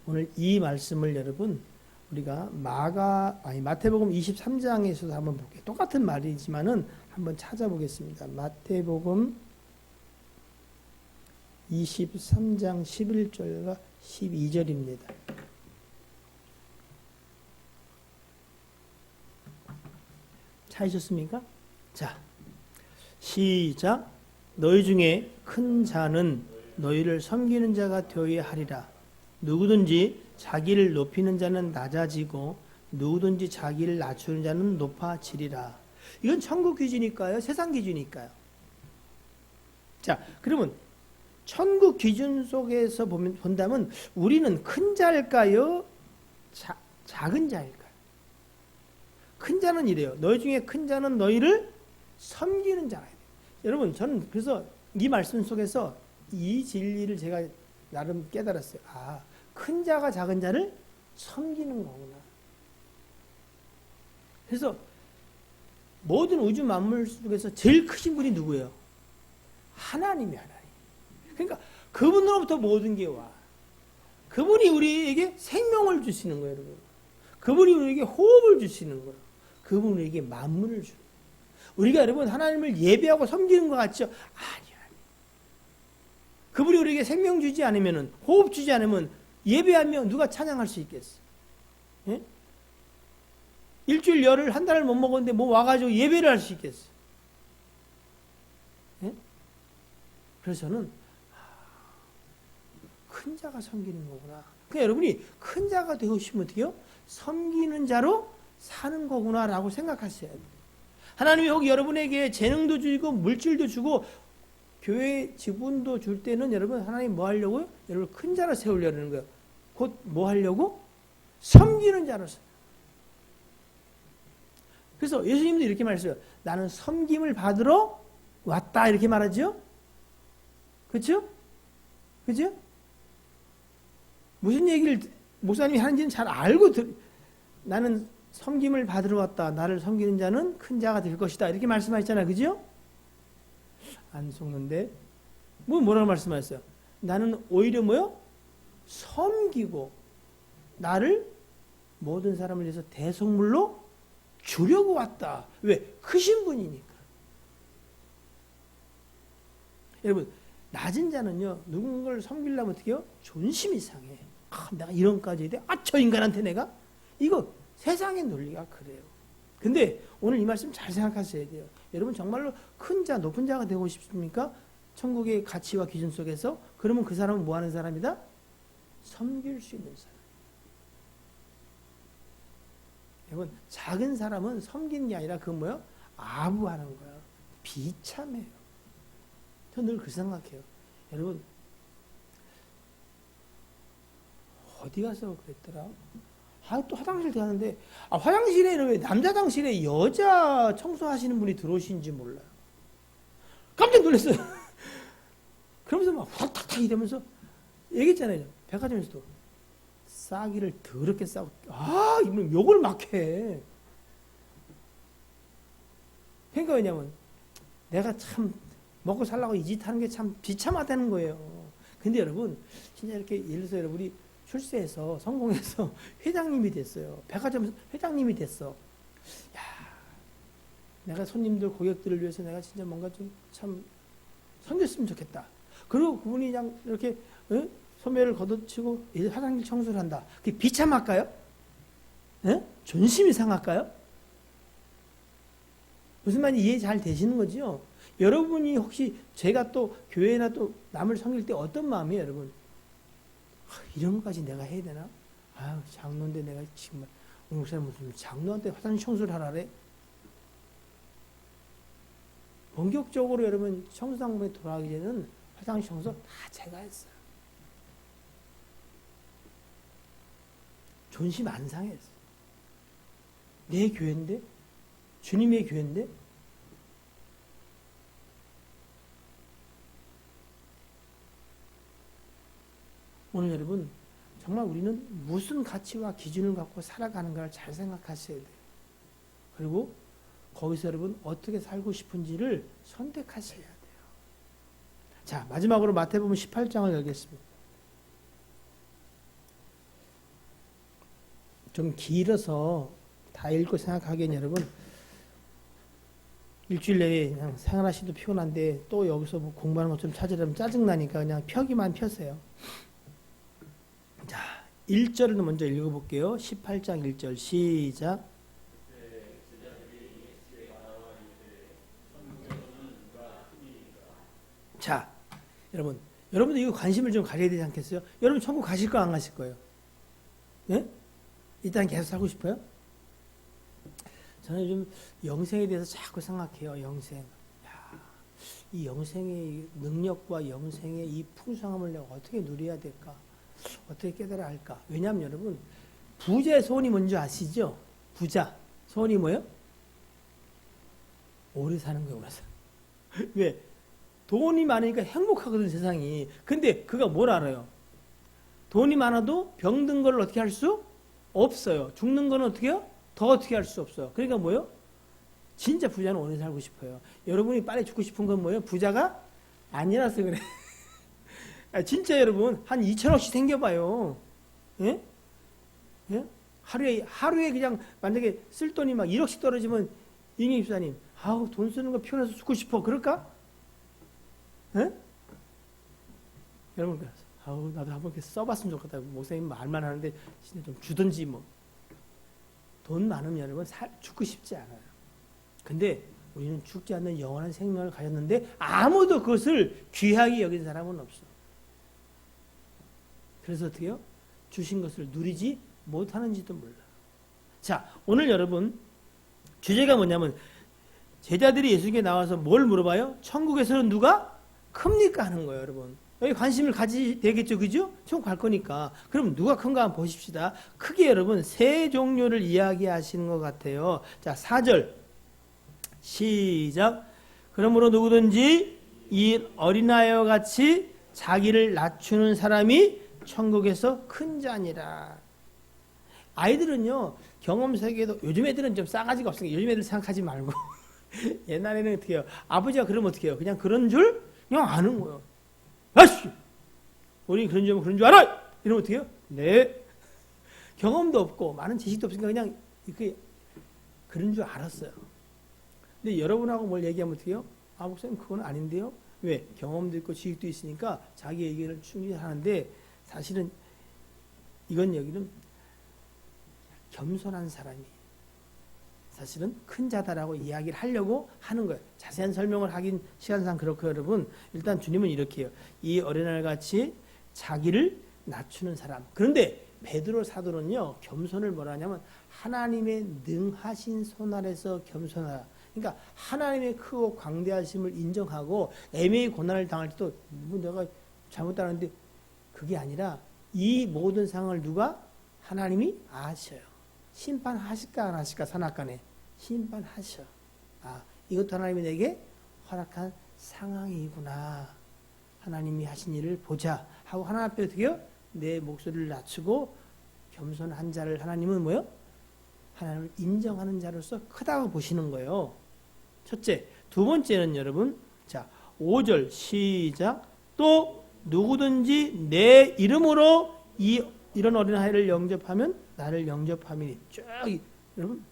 오늘 이 말씀을 여러분 우리가 마태복음 23장에서도 한번 볼게요. 똑같은 말이지만은 한번 찾아보겠습니다. 마태복음 23장 11절과 12절입니다. 찾으셨습니까? 자, 시작. 너희 중에 큰 자는 너희를 섬기는 자가 되어야 하리라. 누구든지 자기를 높이는 자는 낮아지고 누구든지 자기를 낮추는 자는 높아지리라. 이건 천국 기준일까요? 세상 기준일까요? 자, 그러면 천국 기준 속에서 본다면 우리는 큰 자일까요? 작은 자일까요? 큰 자는 이래요. 너희 중에 큰 자는 너희를 섬기는 자가 돼요. 여러분, 저는 그래서 이 말씀 속에서 이 진리를 제가 나름 깨달았어요. 큰 자가 작은 자를 섬기는 거구나. 그래서 모든 우주 만물 속에서 제일 크신 분이 누구예요? 하나님이 하나님. 그러니까 그분으로부터 모든 게 와. 그분이 우리에게 생명을 주시는 거예요, 여러분. 그분이 우리에게 호흡을 주시는 거예요. 그분이 우리에게 만물을 주는 거예요. 우리가 여러분 하나님을 예배하고 섬기는 것 같죠? 아니요. 그분이 우리에게 생명 주지 않으면, 호흡 주지 않으면 예배하면 누가 찬양할 수 있겠어? 예? 일주일 열흘 한 달을 못 먹었는데 뭐 와가지고 예배를 할 수 있겠어? 예? 그래서 저는 큰 자가 섬기는 거구나. 그러니까 여러분이 큰 자가 되고 싶으면 어떻게 해요? 섬기는 자로 사는 거구나라고 생각하셔야 돼요. 하나님이 여기 여러분에게 재능도 주고 물질도 주고 교회 지분도 줄 때는 여러분 하나님 뭐 하려고요? 여러분 큰 자로 세우려는 거예요. 곧 뭐 하려고? 섬기는 자로서. 그래서 예수님도 이렇게 말했어요. 나는 섬김을 받으러 왔다 이렇게 말하죠. 그렇죠? 그렇죠? 무슨 얘기를 목사님이 하는지는 잘 알고 나는 섬김을 받으러 왔다. 나를 섬기는 자는 큰 자가 될 것이다. 이렇게 말씀하셨잖아요. 그죠? 안 속는데 뭐라고 말씀하셨어요? 나는 오히려 뭐요? 섬기고 나를 모든 사람을 위해서 대속물로 주려고 왔다. 왜? 크신 분이니까. 여러분 낮은 자는요 누군가를 섬기려면 어떻게 해요? 존심이 상해. 내가 이런까지 해야 돼? 저 인간한테 내가? 이거 세상의 논리가 그래요. 근데 오늘 이 말씀 잘 생각하셔야 돼요. 여러분 정말로 큰 자, 높은 자가 되고 싶습니까? 천국의 가치와 기준 속에서 그러면 그 사람은 뭐 하는 사람이다? 섬길 수 있는 사람. 여러분, 작은 사람은 섬기는 게 아니라 그건 뭐예요? 아부하는 거예요. 비참해요. 저는 늘 그 생각해요. 여러분, 어디 가서 그랬더라? 또 화장실 가는데, 화장실에 왜 남자 화장실에 여자 청소하시는 분이 들어오신지 몰라요. 깜짝 놀랐어요. 그러면서 막 후딱탁 이러면서 얘기했잖아요. 백화점에서도 싸기를 더럽게 싸고, 이분 욕을 막 해. 그러니까 왜냐면 내가 참 먹고 살라고 이 짓 하는 게 참 비참하다는 거예요. 근데 여러분, 진짜 이렇게 예를 들어서 여러분이 출세해서 성공해서 회장님이 됐어요. 백화점 회장님이 됐어. 야, 내가 손님들, 고객들을 위해서 내가 진짜 뭔가 좀 참 섬겼으면 좋겠다. 그리고 그분이 그냥 이렇게 소매를 걷어치고 이제 화장실 청소를 한다. 그게 비참할까요? 존심이 상할까요? 무슨 말인지 이해 잘 되시는 거죠? 여러분이 혹시 제가 또 교회나 또 남을 섬길 때 어떤 마음이에요, 여러분? 이런 것까지 내가 해야 되나? 장로인데 내가 지금 목사님 무슨 장로한테 화장실 청소를 하라래? 본격적으로 여러분 청소당국에 돌아가기 전에는 화장실 청소 다 제가 했어요. 존심 안 상했어요. 내 교회인데? 주님의 교회인데? 오늘 여러분, 정말 우리는 무슨 가치와 기준을 갖고 살아가는가를 잘 생각하셔야 돼요. 그리고 거기서 여러분 어떻게 살고 싶은지를 선택하셔야 돼요. 자, 마지막으로 마태복음 18장을 열겠습니다. 좀 길어서 다 읽고 생각하기엔 여러분, 일주일 내에 그냥 생활하시도 피곤한데 또 여기서 뭐 공부하는 것 좀 찾으려면 짜증나니까 그냥 펴기만 펴세요. 자, 1절을 먼저 읽어볼게요. 18장 1절 시작. 자, 여러분들 이거 관심을 좀 가져야 되지 않겠어요? 여러분 천국 가실 거 안 가실 거예요? 예? 일단 계속 살고 싶어요? 저는 요즘 영생에 대해서 자꾸 생각해요. 영생. 이 영생의 능력과 영생의 이 풍성함을 내가 어떻게 누려야 될까? 어떻게 깨달아야 할까? 왜냐하면 여러분, 부자의 소원이 뭔지 아시죠? 부자. 소원이 뭐예요? 오래 사는 거예요, 오래 사는. 왜? 돈이 많으니까 행복하거든, 세상이. 근데 그가 뭘 알아요? 돈이 많아도 병든 걸 어떻게 할 수 없어요. 죽는 건 어떻게 해요? 더 어떻게 할 수 없어요. 그러니까 뭐예요? 진짜 부자는 오래 살고 싶어요. 여러분이 빨리 죽고 싶은 건 뭐예요? 부자가 아니라서 그래. 진짜 여러분, 한 2천억씩 생겨봐요. 예? 예? 하루에 그냥 만약에 쓸 돈이 막 1억씩 떨어지면 이인희 집사님, 돈 쓰는 거 피곤해서 죽고 싶어. 그럴까? 예? 여러분, 나도 한번 이렇게 써봤으면 좋겠다. 목사님 말만 하는데 진짜 좀 주든지 뭐. 돈 많으면 여러분 죽고 싶지 않아요. 근데 우리는 죽지 않는 영원한 생명을 가졌는데 아무도 그것을 귀하게 여긴 사람은 없어. 그래서 어떻게 해요? 주신 것을 누리지 못하는지도 몰라. 자, 오늘 여러분 주제가 뭐냐면 제자들이 예수님께 나와서 뭘 물어봐요? 천국에서는 누가 큽니까? 하는 거예요, 여러분. 여기 관심을 가지게 되겠죠, 그죠? 천국 갈 거니까. 그럼 누가 큰가 한번 보십시다. 크게 여러분 세 종류를 이야기하시는 것 같아요. 자, 4절 시작. 그러므로 누구든지 이 어린아이와 같이 자기를 낮추는 사람이 천국에서 큰 자니라. 아이들은요, 경험 세계도, 요즘 애들은 좀 싸가지가 없으니까 요즘 애들 생각하지 말고 옛날에는 어떻게 해요? 아버지가 그러면 어떻게 해요? 그냥 그런 줄 그냥 아는 거예요. 아씨! 우리 그런 줄 알아! 이러면 어떻게 해요? 네. 경험도 없고 많은 지식도 없으니까 그냥 그런 줄 알았어요. 근데 여러분하고 뭘 얘기하면 어떻게 해요? 목사님 그건 아닌데요? 왜? 경험도 있고 지식도 있으니까 자기 얘기를 충분히 하는데 사실은 이건 여기는 겸손한 사람이 사실은 큰 자다라고 이야기를 하려고 하는 거예요. 자세한 설명을 하긴 시간상 그렇고 여러분 일단 주님은 이렇게 해요. 이 어린아이 같이 자기를 낮추는 사람. 그런데 베드로 사도는요 겸손을 뭐라 하냐면 하나님의 능하신 손 아래서 겸손하라. 그러니까 하나님의 크고 광대하심을 인정하고 애매히 고난을 당할 때도 뭐 내가 잘못하는데 그게 아니라 이 모든 상황을 누가? 하나님이 아셔요. 심판하실까 안 하실까 선악간에 심판하셔. 아, 이것도 하나님이 내게 허락한 상황이구나. 하나님이 하신 일을 보자 하고 하나님 앞에 어떻게 해요? 내 목소리를 낮추고 겸손한 자를 하나님은 뭐요? 하나님을 인정하는 자로서 크다고 보시는 거예요. 첫째. 두 번째는 여러분 자 5절 시작. 또 누구든지 내 이름으로 이런 어린아이를 영접하면 나를 영접함이니. 쭉 여러분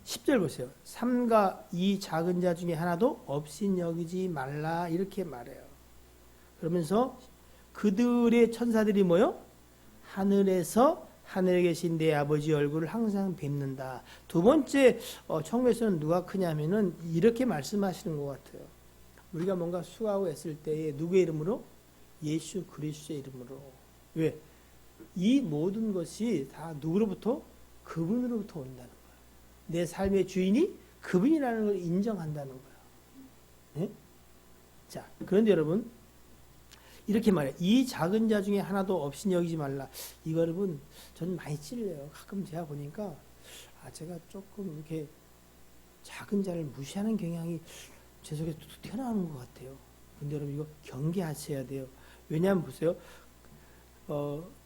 10절 보세요. 3가 이 작은 자 중에 하나도 없인 여기지 말라 이렇게 말해요. 그러면서 그들의 천사들이 뭐요? 하늘에서 하늘에 계신 내 아버지 얼굴을 항상 뵙는다. 두 번째 청구에서는 누가 크냐면은 이렇게 말씀하시는 것 같아요. 우리가 뭔가 수고하고 했을 때에 누구의 이름으로? 예수 그리스도의 이름으로. 왜? 이 모든 것이 다 누구로부터? 그분으로부터 온다는 거예요. 내 삶의 주인이 그분이라는 걸 인정한다는 거예요. 네? 자, 그런데 여러분 이렇게 말해요. 이 작은 자 중에 하나도 없인 여기지 말라. 이거 여러분 저는 많이 찔려요. 가끔 제가 보니까 제가 조금 이렇게 작은 자를 무시하는 경향이 제 속에 툭툭 튀어나오는 것 같아요. 근데 여러분 이거 경계하셔야 돼요. 왜냐하면 보세요.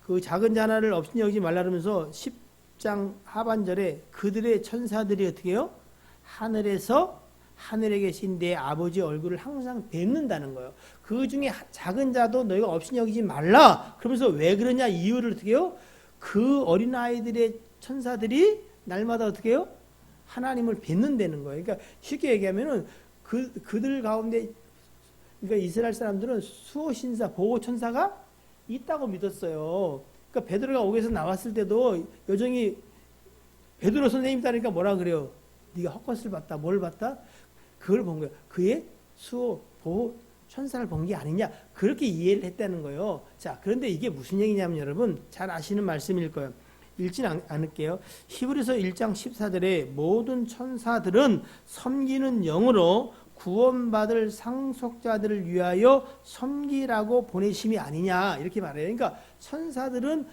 그 작은 자 하나를 없인 여기지 말라 그러면서 10장 하반절에 그들의 천사들이 어떻게 해요? 하늘에서 하늘에 계신 내 아버지 얼굴을 항상 뵙는다는 거예요. 그 중에 작은 자도 너희가 없인 여기지 말라. 그러면서 왜 그러냐 이유를 어떻게 해요? 그 어린아이들의 천사들이 날마다 어떻게 해요? 하나님을 뵙는다는 거예요. 그러니까 쉽게 얘기하면은 그들 가운데 그러니까 이스라엘 사람들은 수호신사 보호천사가 있다고 믿었어요. 그러니까 베드로가 옥에서 나왔을 때도 여정이 베드로 선생님 따르니까 뭐라 그래요? 네가 헛것을 봤다. 뭘 봤다? 그걸 본 거예요. 그의 수호 보호 천사를 본 게 아니냐. 그렇게 이해를 했다는 거예요. 자, 그런데 이게 무슨 얘기냐면 여러분 잘 아시는 말씀일 거예요. 읽지는 않을게요. 히브리서 1장 14절에 모든 천사들은 섬기는 영으로 구원받을 상속자들을 위하여 섬기라고 보내심이 아니냐 이렇게 말해요. 그러니까 천사들은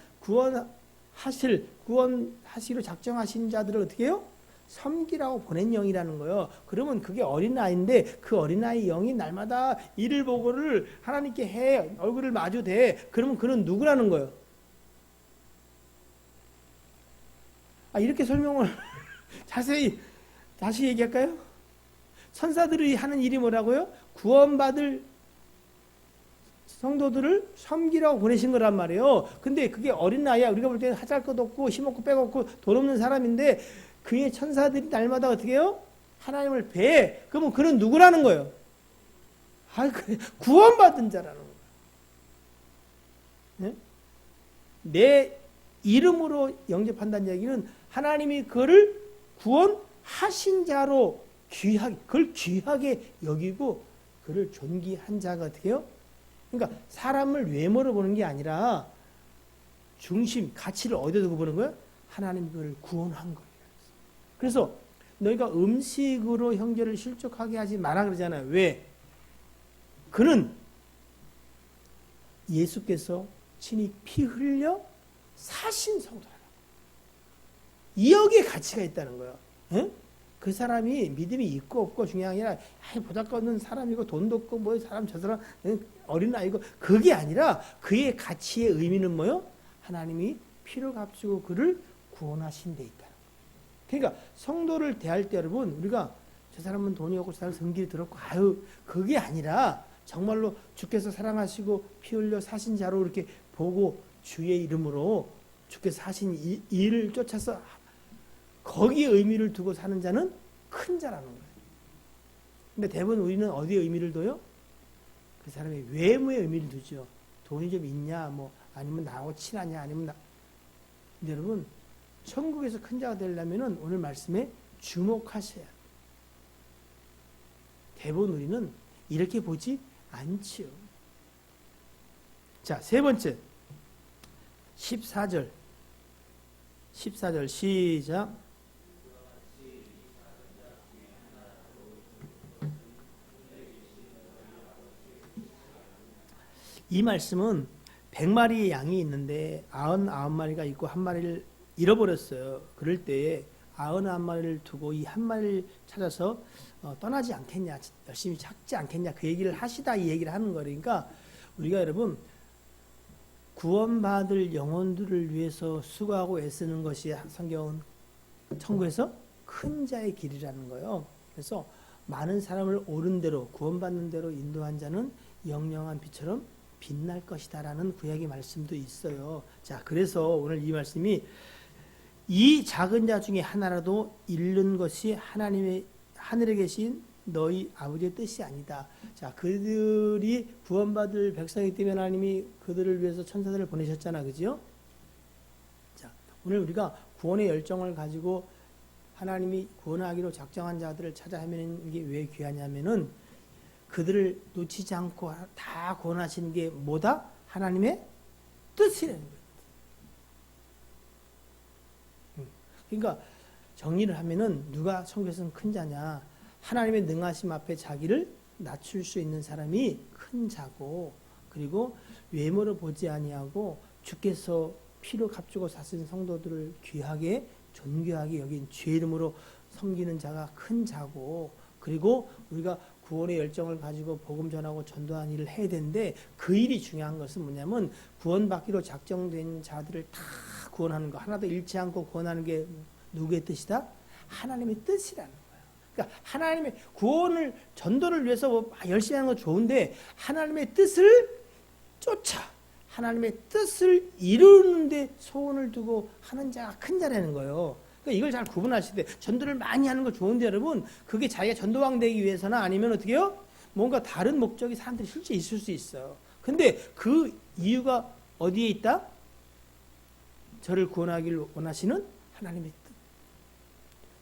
구원하시기로 작정하신 자들을 어떻게 해요? 섬기라고 보낸 영이라는 거예요. 그러면 그게 어린아이인데 그 어린아이 영이 날마다 이를 보고를 하나님께 해 얼굴을 마주대. 그러면 그는 누구라는 거예요? 이렇게 설명을 자세히 다시 얘기할까요? 천사들이 하는 일이 뭐라고요? 구원받을 성도들을 섬기라고 보내신 거란 말이에요. 근데 그게 어린아이야. 우리가 볼 때는 하잘 것 없고 힘없고 빼먹고 돈 없는 사람인데 그의 천사들이 날마다 어떻게 해요? 하나님을 뵈. 그러면 그는 누구라는 거예요? 그래. 구원받은 자라는 거예요. 네? 내 이름으로 영접한다는 얘기는 하나님이 그를 구원하신 자로 그걸 귀하게 여기고 그를 존귀한 자가 어떻게 해요? 그러니까 사람을 외모로 보는 게 아니라 중심, 가치를 어디에 두고 보는 거예요? 하나님이 그를 구원한 거예요. 그래서 너희가 음식으로 형제를 실족하게 하지 마라 그러잖아요. 왜? 그는 예수께서 친히 피 흘려 사신 성도라고. 여기에 가치가 있다는 거예요. 에? 그 사람이 믿음이 있고 없고 중요한 게 아니라 보잘것없는 사람이고 돈도 없고 뭐 사람 저 사람 어린아이고 그게 아니라 그의 가치의 의미는 뭐요? 하나님이 피를 값주고 그를 구원하신 데 있다. 그러니까 성도를 대할 때 여러분 우리가 저 사람은 돈이 없고 저 사람은 성질이 더럽고 그게 아니라 정말로 주께서 사랑하시고 피 흘려 사신 자로 이렇게 보고 주의 이름으로 주께서 하신 일을 쫓아서 거기에 의미를 두고 사는 자는 큰 자라는 거예요. 근데 대부분 우리는 어디에 의미를 둬요? 그 사람의 외모에 의미를 두죠. 돈이 좀 있냐, 뭐 아니면 나하고 친하냐, 아니면 근데 여러분 천국에서 큰 자가 되려면은 오늘 말씀에 주목하셔야 돼요. 대부분 우리는 이렇게 보지 않지요. 자, 세 번째 14절 시작. 이 말씀은 100마리의 양이 있는데 99마리가 있고 한 마리를 잃어버렸어요. 그럴 때에 99마리를 두고 이 한 마리를 찾아서 떠나지 않겠냐, 열심히 찾지 않겠냐, 그 얘기를 하시다 이 얘기를 하는 거니까 우리가 여러분 구원받을 영혼들을 위해서 수고하고 애쓰는 것이 성경은 천국에서 큰 자의 길이라는 거예요. 그래서 많은 사람을 옳은 대로 구원받는 대로 인도한 자는 영영한 빛처럼 빛날 것이다 라는 구약의 말씀도 있어요. 자, 그래서 오늘 이 말씀이 이 작은 자 중에 하나라도 잃는 것이 하나님의 하늘에 계신 너희 아버지의 뜻이 아니다. 자, 그들이 구원받을 백성이기 때문에 하나님이 그들을 위해서 천사들을 보내셨잖아. 그죠? 자, 오늘 우리가 구원의 열정을 가지고 하나님이 구원하기로 작정한 자들을 찾아 헤매는 게 왜 귀하냐면은 그들을 놓치지 않고 다 구원하시는 게 뭐다? 하나님의 뜻이라는 거예요. 그러니까 정리를 하면은 누가 천국에서는 큰 자냐? 하나님의 능하심 앞에 자기를 낮출 수 있는 사람이 큰 자고, 그리고 외모를 보지 아니하고 주께서 피로 값주고 사신 성도들을 귀하게 존귀하게 여긴 주의 이름으로 섬기는 자가 큰 자고, 그리고 우리가 구원의 열정을 가지고 복음 전하고 전도하는 일을 해야 되는데 그 일이 중요한 것은 뭐냐면 구원받기로 작정된 자들을 다 구원하는 거, 하나도 잃지 않고 구원하는 게 누구의 뜻이다? 하나님의 뜻이라는 거예요. 그러니까 하나님의 구원을 전도를 위해서 뭐 열심히 하는 건 좋은데 하나님의 뜻을 쫓아 하나님의 뜻을 이루는데 소원을 두고 하는 자가 큰 자라는 거예요. 그러니까 이걸 잘 구분하시되 전도를 많이 하는 거 좋은데 여러분 그게 자기가 전도왕 되기 위해서나 아니면 어떻게 해요? 뭔가 다른 목적이 사람들이 실제 있을 수 있어요. 근데 그 이유가 어디에 있다? 저를 구원하기를 원하시는 하나님의 뜻.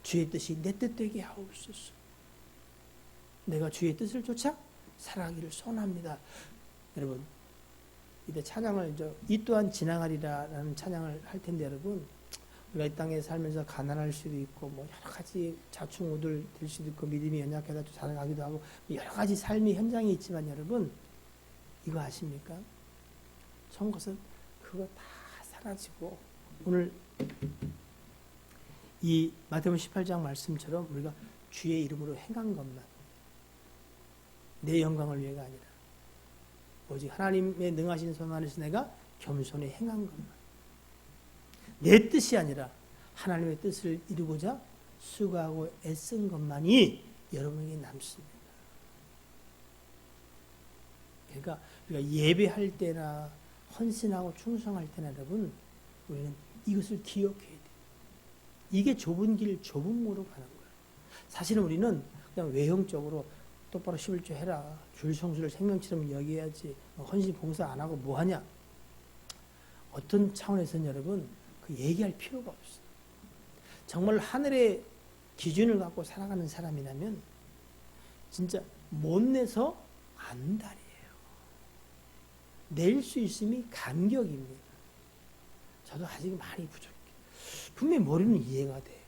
주의 뜻이 내 뜻 되게 하옵소서. 내가 주의 뜻을 쫓아 살아가기를 소원합니다. 여러분 이때 찬양을 이 또한 지나가리라라는 찬양을 할 텐데 여러분 우리가 이 땅에 살면서 가난할 수도 있고 뭐 여러 가지 자충우돌 될 수도 있고 믿음이 연약하다 살아가기도 하고 여러 가지 삶의 현장이 있지만 여러분 이거 아십니까? 좋은 것은 그거 다 사라지고 오늘 이 마태복음 18장 말씀처럼 우리가 주의 이름으로 행한 것만 내 영광을 위해가 아니라 오직 하나님의 능하신 손 안에서 내가 겸손히 행한 것만 내 뜻이 아니라 하나님의 뜻을 이루고자 수고하고 애쓴 것만이 여러분에게 남습니다. 그러니까 우리가 예배할 때나 헌신하고 충성할 때나 여러분 우리는 이것을 기억해야 돼요. 이게 좁은 길 좁은 무로 가는 거예요. 사실은 우리는 그냥 외형적으로 똑바로 11조 해라. 줄 성수를 생명처럼 여겨야지. 헌신 봉사 안 하고 뭐 하냐. 어떤 차원에서는 여러분 그 얘기할 필요가 없어요. 정말 하늘의 기준을 갖고 살아가는 사람이라면 진짜 못 내서 안달이에요. 낼 수 있음이 감격입니다. 저도 아직 많이 부족해. 분명히 머리는 이해가 돼.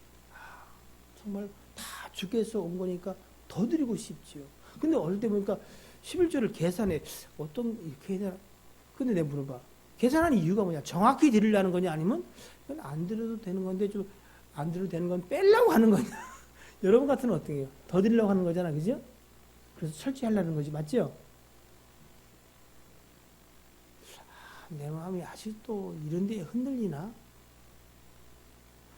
정말 다 주께서 온 거니까 더 드리고 싶지요. 근데 어릴 때 보니까 11조를 계산해. 어떤 이렇게 해야 되나? 근데 내가 물어봐. 계산하는 이유가 뭐냐? 정확히 드리려는 거냐? 아니면 안 드려도 되는 건데 좀 안 드려도 되는 건 빼려고 하는 거냐? 여러분 같은 어떻게 해요? 더 드리려고 하는 거잖아. 그죠? 그래서 철저하려는 거지. 맞죠? 내 마음이 아직도 이런 데에 흔들리나?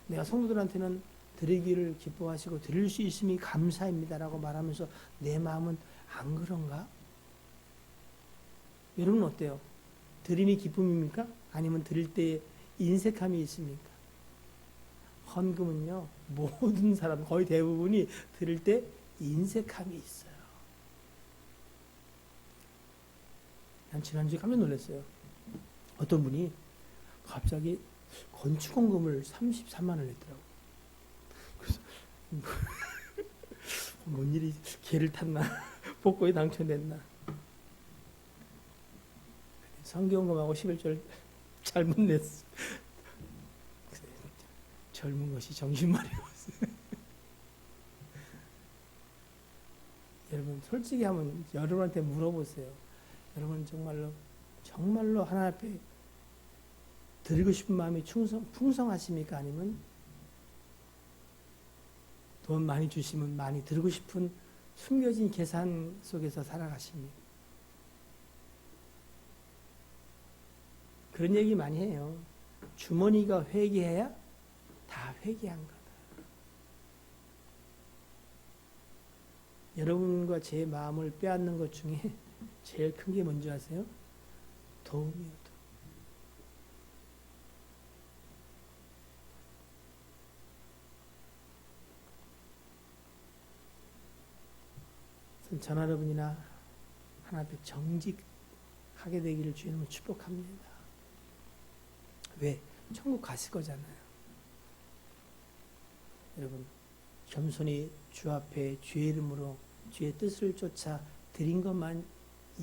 내가 성도들한테는 드리기를 기뻐하시고 드릴 수 있음이 감사입니다라고 말하면서 내 마음은 안 그런가? 여러분은 어때요? 드림이 기쁨입니까? 아니면 드릴 때에 인색함이 있습니까? 헌금은요, 모든 사람, 거의 대부분이 드릴 때 인색함이 있어요. 난 지난주에 깜짝 놀랐어요. 어떤 분이 갑자기 건축원금을 33만 원 냈더라고. 그래서 뭔 일이 개를 탔나 복권에 당첨됐나. 성경금하고 11절 잘못 냈어. 젊은 것이 정신말이 없어. 여러분 솔직히 한번 여러분한테 물어보세요. 여러분 정말로 하나님 앞에 드리고 싶은 마음이 풍성하십니까? 아니면 돈 많이 주시면 많이 드리고 싶은 숨겨진 계산 속에서 살아가십니까? 그런 얘기 많이 해요. 주머니가 회개해야 다 회개한 거다. 여러분과 제 마음을 빼앗는 것 중에 제일 큰 게 뭔지 아세요? 도움이요. 저는 여러분이나 하나님 앞에 정직하게 되기를 주님을 축복합니다. 왜? 천국 가실 거잖아요. 여러분 겸손히 주 앞에 주의 이름으로 주의 뜻을 쫓아 드린 것만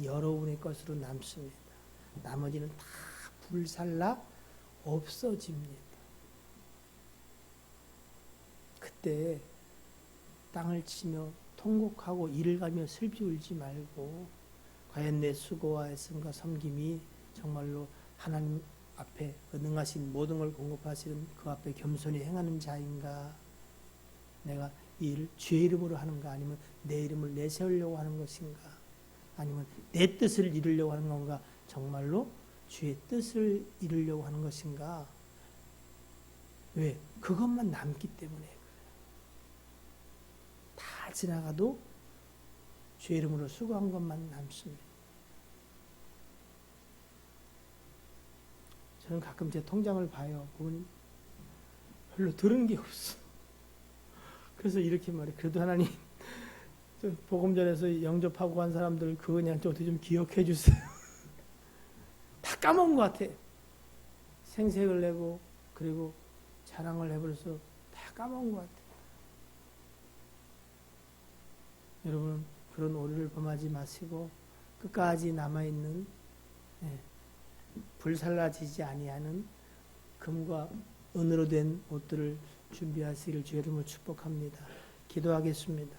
여러분의 것으로 남습니다. 나머지는 다 불살라 없어집니다. 그때 땅을 치며 통곡하고 이를 가며 슬피 울지 말고 과연 내 수고와 애씀과 섬김이 정말로 하나님 앞에 능하신 모든 걸 공급하시는 그 앞에 겸손히 행하는 자인가, 내가 이 일을 주의 이름으로 하는가, 아니면 내 이름을 내세우려고 하는 것인가, 아니면 내 뜻을 이루려고 하는 건가, 정말로 주의 뜻을 이루려고 하는 것인가. 왜? 그것만 남기 때문에. 다 지나가도 주의 이름으로 수고한 것만 남습니다. 저는 가끔 제 통장을 봐요. 보니 별로 들은 게 없어. 그래서 이렇게 말해. 그래도 하나님, 복음전에서 영접하고 간 사람들 그거 그냥 어떻게 좀 기억해 주세요. 다 까먹은 것 같아. 생색을 내고 그리고 자랑을 해버려서 다 까먹은 것 같아. 여러분 그런 오류를 범하지 마시고 끝까지 남아있는 불살라지지 아니하는 금과 은으로 된 옷들을 준비하시기를 주의 이름으로 축복합니다. 기도하겠습니다.